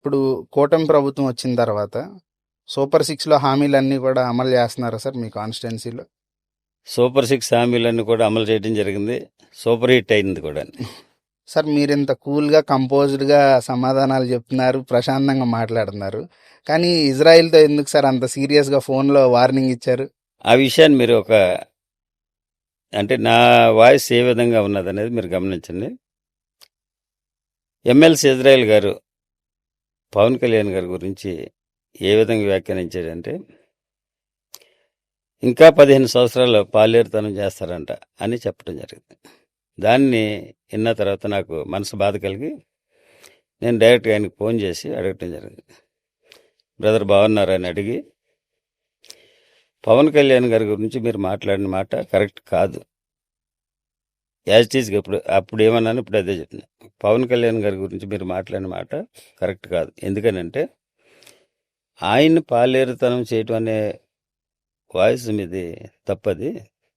ఇప్పుడు కూటమి ప్రభుత్వం వచ్చిన తర్వాత సూపర్ సిక్స్లో హామీలన్నీ కూడా అమలు చేస్తున్నారా సార్ మీ కాన్స్టిట్యున్సీలో? సూపర్ 6 హామీలన్నీ కూడా అమలు చేయడం జరిగింది. సూపర్ హిట్ అయింది కూడా. సార్ మీరు ఇంత కూల్గా కంపోజ్డ్గా సమాధానాలు చెప్తున్నారు, ప్రశాంతంగా మాట్లాడుతున్నారు, కానీ ఇజ్రాయిల్తో ఎందుకు సార్ అంత సీరియస్గా ఫోన్లో వార్నింగ్ ఇచ్చారు? ఆ విషయాన్ని మీరు అంటే నా వాయిస్ ఏ విధంగా ఉన్నదనేది మీరు గమనించండి. ఎమ్మెల్సీ ఇజ్రాయెల్ గారు పవన్ కళ్యాణ్ గారి గురించి ఏ విధంగా వ్యాఖ్యానించాడంటే, ఇంకా 15 సంవత్సరాలు పాలేరుతనం చేస్తారంట అని చెప్పడం జరిగింది. దాన్ని విన్న తర్వాత నాకు మనసు బాధ కలిగి నేను డైరెక్ట్గా ఆయనకు ఫోన్ చేసి అడగటం జరిగింది. బ్రదర్ బాగున్నారా అని అడిగి, పవన్ కళ్యాణ్ గారి గురించి మీరు మాట్లాడిన మాట కరెక్ట్ కాదు. యాజ్ ఇట్ ఈజ్గా అప్పుడు ఏమన్నాను, ఇప్పుడు అదే చెప్తున్నా. పవన్ కళ్యాణ్ గారి గురించి మీరు మాట్లాడిన మాట కరెక్ట్ కాదు. ఎందుకనంటే ఆయన్ని పాలేరుతనం చేయటం అనే వాయిస్ మీది తప్పది.